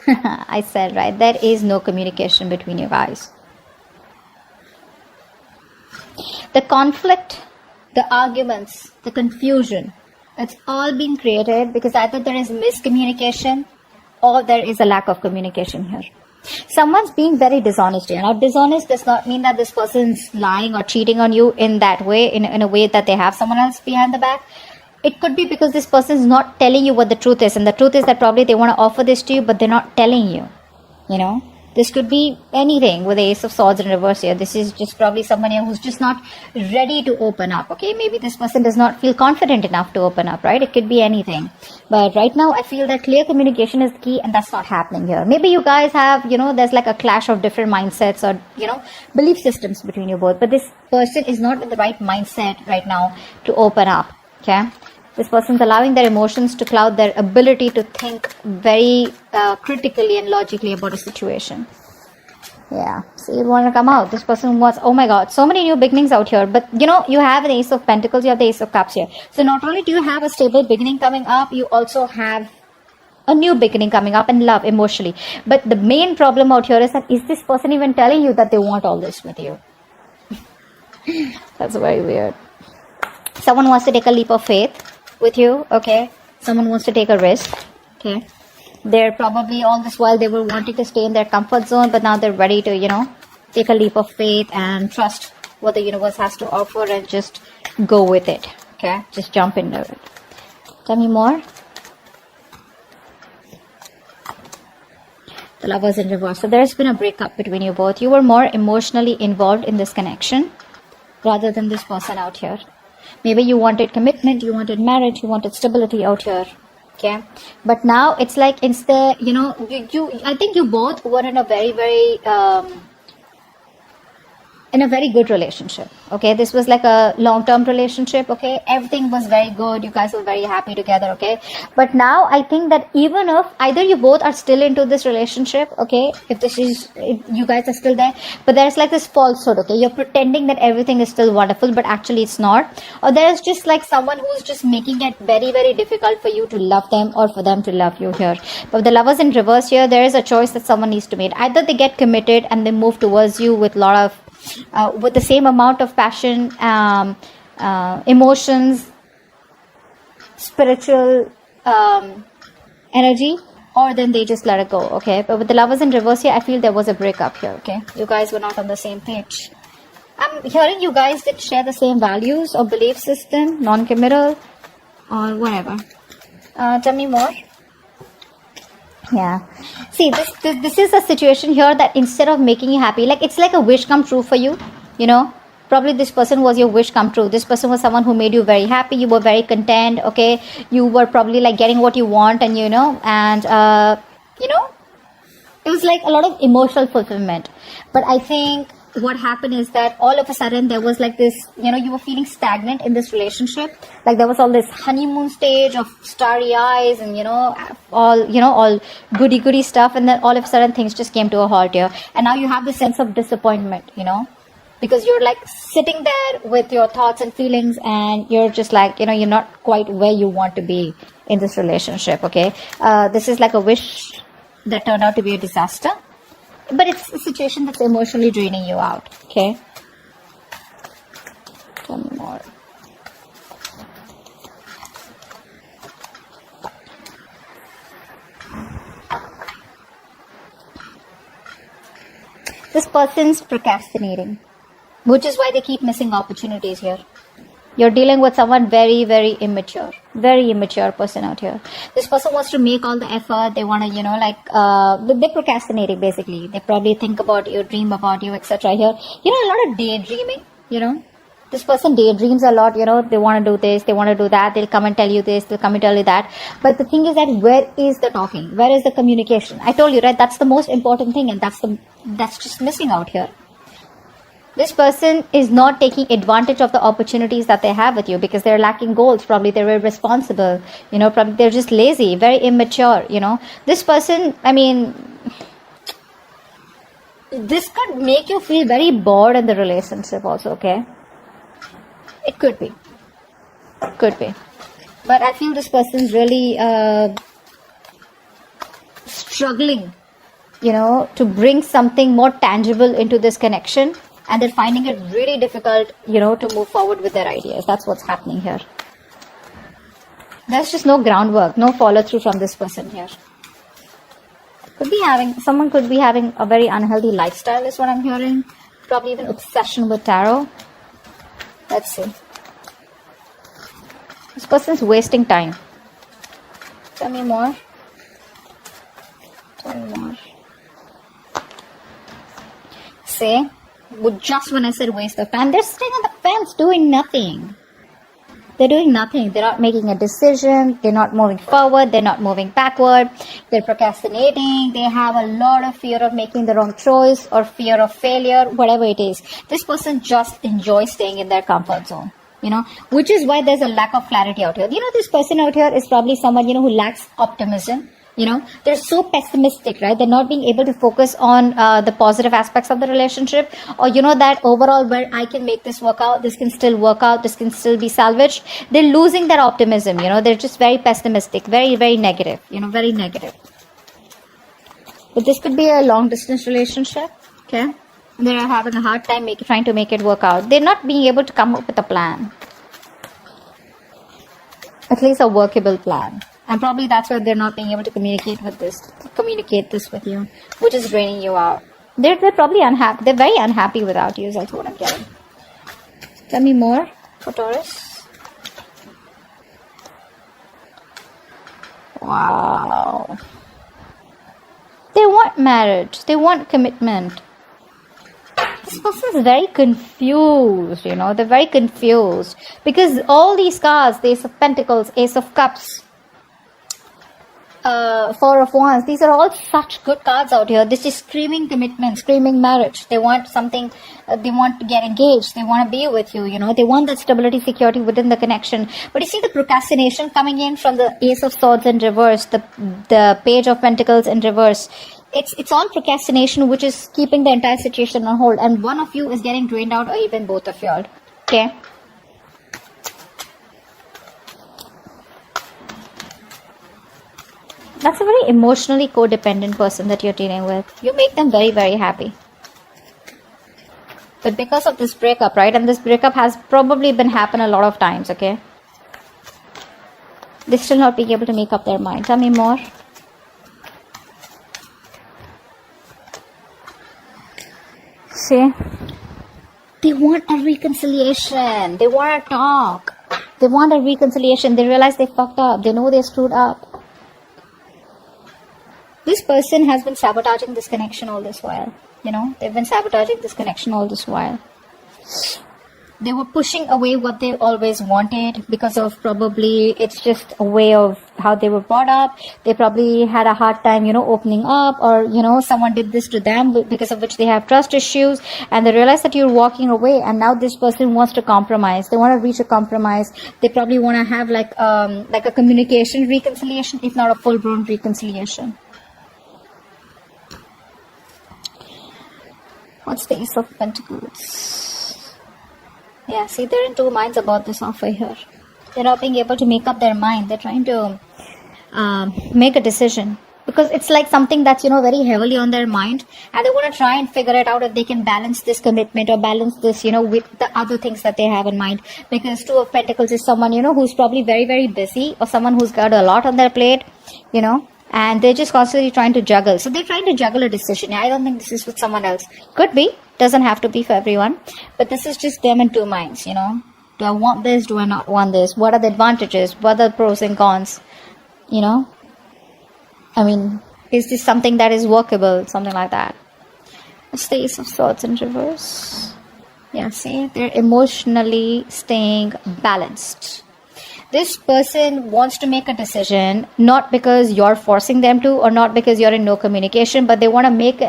I said, right, there is no communication between you guys. The conflict, the arguments, the confusion, it's all been created because either there is miscommunication or there is a lack of communication here. Someone's being very dishonest here. Now, dishonest does not mean that this person's lying or cheating on you in that way, in a way that they have someone else behind the back. It could be because this person is not telling you what the truth is. And the truth is that probably they want to offer this to you, but they're not telling you. You know, this could be anything with the Ace of Swords in reverse here. This is just probably someone here who's just not ready to open up. Okay, maybe this person does not feel confident enough to open up, right? It could be anything. But right now, I feel that clear communication is the key, and that's not happening here. Maybe you guys have, you know, there's like a clash of different mindsets or, you know, belief systems between you both. But this person is not in the right mindset right now to open up. Okay. This person's allowing their emotions to cloud their ability to think very critically and logically about a situation. Yeah, so you want to come out. This person wants, oh my god, so many new beginnings out here. But you know, you have an Ace of Pentacles, you have the Ace of Cups here. So not only do you have a stable beginning coming up, you also have a new beginning coming up in love, emotionally. But the main problem out here is that, is this person even telling you that they want all this with you? That's very weird. Someone wants to take a leap of faith with you, okay? Someone wants to take a risk, okay? They're probably, all this while they were wanting to stay in their comfort zone, but now they're ready to, you know, take a leap of faith and trust what the universe has to offer and just go with it, okay? Just jump into it. Tell me more. The Lovers in reverse. So there's been a breakup between you both. You were more emotionally involved in this connection rather than this person out here. Maybe you wanted commitment, you wanted marriage, you wanted stability out here, okay? But now it's like instead, you know, I think you both were in a very, very good relationship, okay? This was like a long-term relationship, okay? Everything was very good. You guys were very happy together, okay? But now I think that even if either you both are still into this relationship, okay? If you guys are still there, but there's like this falsehood, okay? You're pretending that everything is still wonderful, but actually it's not. Or there's just like someone who's just making it very, very difficult for you to love them or for them to love you here. But with the Lovers in reverse here, there is a choice that someone needs to make. Either they get committed and they move towards you with a lot of with the same amount of passion, emotions, spiritual energy, or then they just let it go, okay? But with the Lovers in reverse here, I feel there was a breakup here, okay? You guys were not on the same page. I'm hearing you guys did share the same values or belief system, non-committal, or whatever. Tell me more. Yeah, see, this is a situation here that instead of making you happy, like it's like a wish come true for you, you know. Probably this person was your wish come true. This person was someone who made you very happy. You were very content, okay? You were probably like getting what you want, and you know, and you know, it was like a lot of emotional fulfillment. But I think what happened is that all of a sudden there was like this, you know, you were feeling stagnant in this relationship. Like there was all this honeymoon stage of starry eyes and, you know, all goody stuff. And then all of a sudden things just came to a halt here. And now you have this sense of disappointment, you know, because you're like sitting there with your thoughts and feelings and you're just like, you know, you're not quite where you want to be in this relationship, okay? This is like a wish that turned out to be a disaster. But it's a situation that's emotionally draining you out, okay? Tell me more. This person's procrastinating, which is why they keep missing opportunities here. You're dealing with someone very, very immature person out here. This person wants to make all the effort. They want to, you know, like, they're procrastinating basically. They probably think about you, dream about you, etc. here. You know, a lot of daydreaming, you know. This person daydreams a lot, you know. They want to do this, they want to do that. They'll come and tell you this, they'll come and tell you that. But the thing is that where is the talking? Where is the communication? I told you, right? That's the most important thing, and that's just missing out here. This person is not taking advantage of the opportunities that they have with you because they're lacking goals. Probably they're irresponsible, you know, probably they're just lazy, very immature, you know. This person, I mean, this could make you feel very bored in the relationship also, okay? It could be. But I feel this person's really struggling, to bring something more tangible into this connection, and they're finding it really difficult, to move forward with their ideas. That's what's happening here. There's just no groundwork, no follow through from this person here. Someone could be having a very unhealthy lifestyle is what I'm hearing. Probably even obsession with tarot. Let's see. This person's wasting time. Tell me more. Tell me more. See, just when I said waste of time, they're sitting on the fence doing nothing. They're doing nothing. They're not making a decision. They're not moving forward. They're not moving backward. They're procrastinating. They have a lot of fear of making the wrong choice or fear of failure, whatever it is. This person just enjoys staying in their comfort zone, which is why there's a lack of clarity out here. This person out here is probably someone, who lacks optimism. They're so pessimistic, right? They're not being able to focus on the positive aspects of the relationship, or that overall where I can make this work out, this can still work out, this can still be salvaged. They're losing their optimism, they're just very pessimistic, very, very negative, very negative. But this could be a long distance relationship, okay? They're having a hard time trying to make it work out. They're not being able to come up with a plan, at least a workable plan. And probably that's why they're not being able to communicate this with you, which is draining you out. They're probably unhappy. They're very unhappy without you, is that's what I'm getting. Tell me more for Taurus. Wow. They want marriage. They want commitment. This person is very confused, they're very confused. Because all these cards, the Ace of Pentacles, Ace of Cups, Four of Wands, these are all such good cards out here. This is screaming commitment, screaming marriage. They want something, they want to get engaged, they want to be with you, they want that stability, security within the connection. But you see the procrastination coming in from the Ace of Swords in reverse, the Page of Pentacles in reverse. It's all procrastination, which is keeping the entire situation on hold. And one of you is getting drained out, or even both of y'all. Okay? That's a very emotionally codependent person that you're dealing with. You make them very, very happy. But because of this breakup, right? And this breakup has probably been happened a lot of times, okay? They're still not being able to make up their mind. Tell me more. See? They want a reconciliation. They want to talk. They want a reconciliation. They realize they fucked up. They know they screwed up. This person has been sabotaging this connection all this while. They've been sabotaging this connection all this while. They were pushing away what they always wanted because of probably it's just a way of how they were brought up. They probably had a hard time, opening up, or, someone did this to them because of which they have trust issues, and they realize that you're walking away, and now this person wants to compromise. They want to reach a compromise. They probably want to have like a communication reconciliation, if not a full-blown reconciliation. What's the Ace of Pentacles? Yeah, see, they're in two minds about this offer here. They're not being able to make up their mind. They're trying to make a decision. Because it's like something that's, very heavily on their mind. And they want to try and figure it out if they can balance this commitment or balance this, with the other things that they have in mind. Because Two of Pentacles is someone, who's probably very, very busy, or someone who's got a lot on their plate, and they're just constantly trying to juggle. So they're trying to juggle a decision. I don't think this is with someone else. Could be. Doesn't have to be for everyone. But this is just them in two minds, Do I want this? Do I not want this? What are the advantages? What are the pros and cons? I mean, is this something that is workable? Something like that. It's the Ace of Swords in reverse. Yeah, see? They're emotionally staying balanced. This person wants to make a decision, not because you're forcing them to, or not because you're in no communication, but they want to make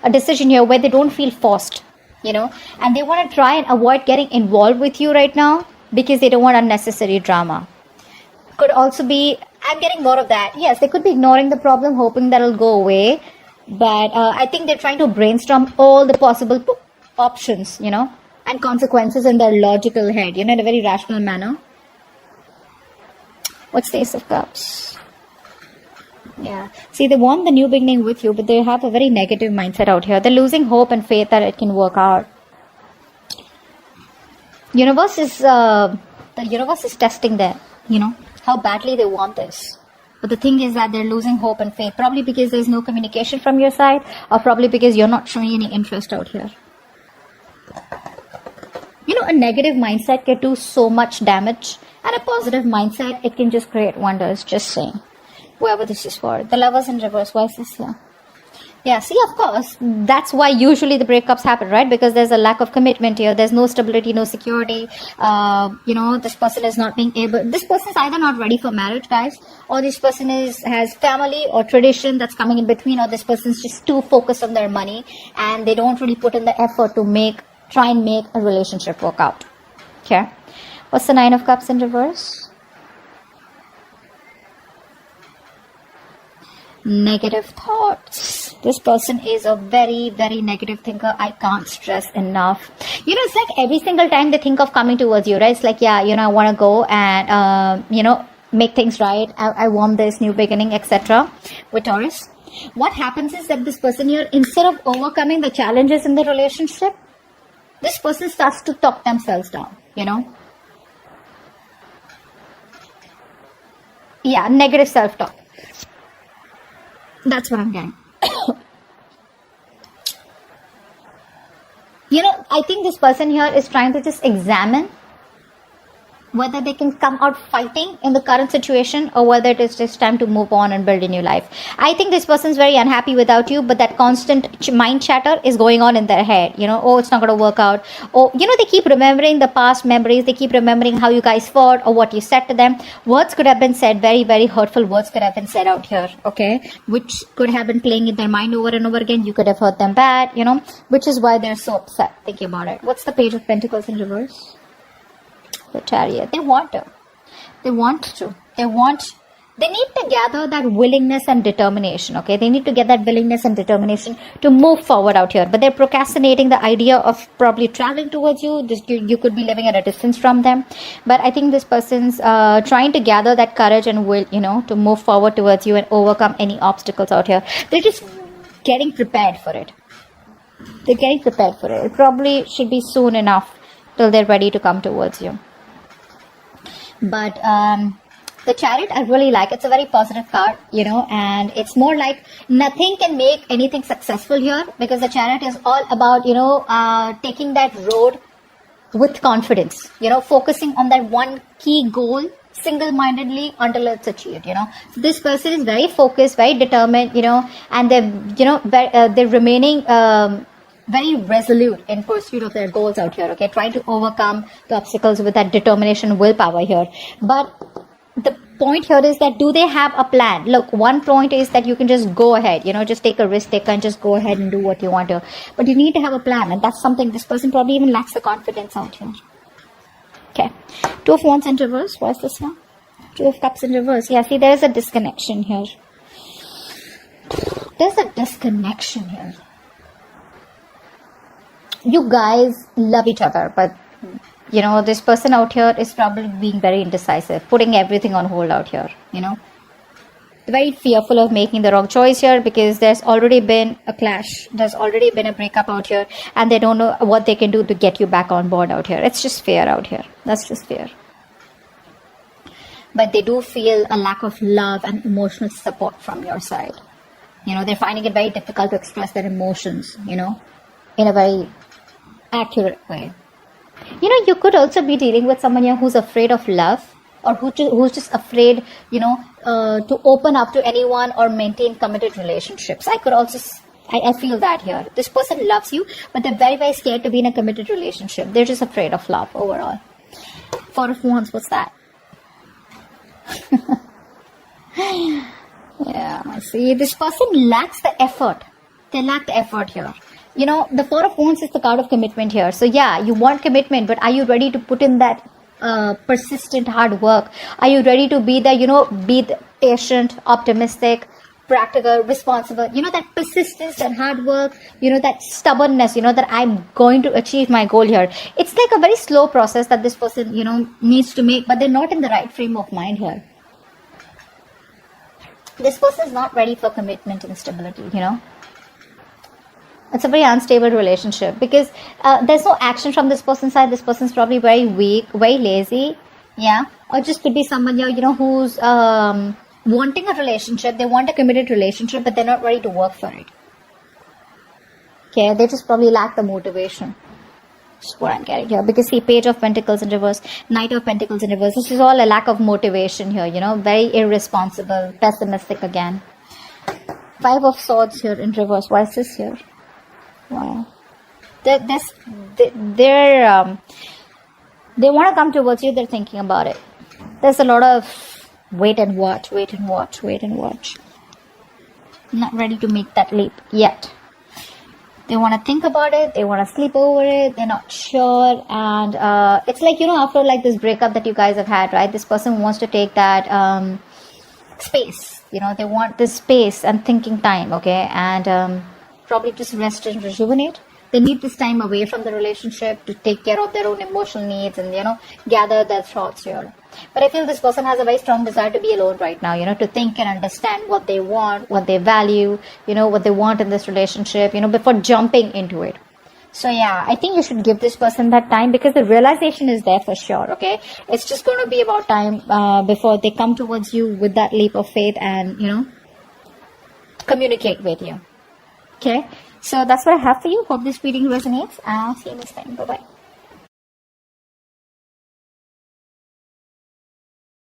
a decision here where they don't feel forced, and they want to try and avoid getting involved with you right now because they don't want unnecessary drama. Could also be, I'm getting more of that. Yes, they could be ignoring the problem, hoping that it'll go away, but I think they're trying to brainstorm all the possible options, and consequences in their logical head, in a very rational manner. What's the Ace of Cups? Yeah. See, they want the new beginning with you, but they have a very negative mindset out here. They're losing hope and faith that it can work out. The universe is testing them, how badly they want this. But the thing is that they're losing hope and faith, probably because there's no communication from your side, or probably because you're not showing any interest out here. A negative mindset can do so much damage, and a positive mindset, it can just create wonders. Just saying. Whoever this is for. The Lovers in reverse. Why is this here? Yeah, see, of course, that's why usually the breakups happen, right? Because there's a lack of commitment here. There's no stability, no security. This person is not being able... This person is either not ready for marriage, guys, or this person has family or tradition that's coming in between, or this person's just too focused on their money, and they don't really put in the effort to try and make a relationship work out. Okay. What's the Nine of Cups in reverse? Negative thoughts. This person is a very, very negative thinker. I can't stress enough. It's like every single time they think of coming towards you, right? It's like, yeah, I want to go and, make things right. I want this new beginning, etc. With Taurus. What happens is that this person here, instead of overcoming the challenges in the relationship, this person starts to talk themselves down, Yeah, negative self-talk. That's what I'm getting. I think this person here is trying to just examine whether they can come out fighting in the current situation, or whether it is just time to move on and build a new life. I think this person is very unhappy without you, but that constant mind chatter is going on in their head. Oh, it's not going to work out. Oh, they keep remembering the past memories. They keep remembering how you guys fought or what you said to them. Words could have been said, very, very hurtful words could have been said out here, okay? Which could have been playing in their mind over and over again. You could have hurt them bad, which is why they're so upset thinking about it. What's the Page of Pentacles in reverse? The Chariot. They want to. They need to gather that willingness and determination, okay? They need to get that willingness and determination to move forward out here. But they're procrastinating the idea of probably traveling towards you. You could be living at a distance from them. But I think this person's trying to gather that courage and will, to move forward towards you and overcome any obstacles out here. They're just getting prepared for it. It probably should be soon enough till they're ready to come towards you. But the Chariot, I really like. It's a very positive card, and it's more like nothing can make anything successful here, because the Chariot is all about, taking that road with confidence, focusing on that one key goal single-mindedly until it's achieved, So this person is very focused, very determined, and they're remaining very resolute in pursuit of their goals out here, okay? Trying to overcome the obstacles with that determination, willpower here. But the point here is that, do they have a plan? Look, one point is that you can just go ahead, just take a risk taker and just go ahead and do what you want to. But you need to have a plan, and that's something this person probably even lacks the confidence out here. Okay. Two of Wands in reverse. What's this one? Two of Cups in reverse. Yeah, see, there's a disconnection here. You guys love each other, but this person out here is probably being very indecisive, putting everything on hold out here. They're very fearful of making the wrong choice here, because there's already been a clash, there's already been a breakup out here, and they don't know what they can do to get you back on board out here. It's just fear out here. That's just fear. But they do feel a lack of love and emotional support from your side. They're finding it very difficult to express their emotions, in a very accurate way. You could also be dealing with someone here who's afraid of love, or who's just afraid, to open up to anyone or maintain committed relationships. I feel that here. This person loves you, but they're very, very scared to be in a committed relationship. They're just afraid of love overall. Four of Wands, what's that? Yeah, I see. This person lacks the effort. They lack the effort here. The Four of Wands is the card of commitment here. So yeah, you want commitment, but are you ready to put in that persistent hard work? Are you ready to be the patient, optimistic, practical, responsible? That persistence, that hard work, that stubbornness, that I'm going to achieve my goal here. It's like a very slow process that this person, needs to make, but they're not in the right frame of mind here. This person is not ready for commitment and stability, It's a very unstable relationship because there's no action from this person's side. This person's probably very weak, very lazy, yeah. Or just could be someone who's wanting a relationship. They want a committed relationship, but they're not ready to work for it. Okay, they just probably lack the motivation. That's what I'm getting here. Because see, Page of Pentacles in reverse, Knight of Pentacles in reverse. This is all a lack of motivation here. Very irresponsible, pessimistic again. 5 of Swords here in reverse. Why is this here? Wow. They want to come towards you. They're thinking about it. There's a lot of wait and watch. Not ready to make that leap yet. They want to think about it. They want to sleep over it. They're not sure. And it's like, after like this breakup that you guys have had, right? This person wants to take that space. They want this space and thinking time, okay? And probably just rest and rejuvenate. They need this time away from the relationship to take care of their own emotional needs and, gather their thoughts here. But I feel this person has a very strong desire to be alone right now, to think and understand what they want, what they value, what they want in this relationship, before jumping into it. So yeah, I think you should give this person that time because the realization is there for sure, okay? It's just going to be about time before they come towards you with that leap of faith and, communicate with you. Okay, so that's what I have for you. Hope this reading resonates. I'll see you next time. Bye-bye.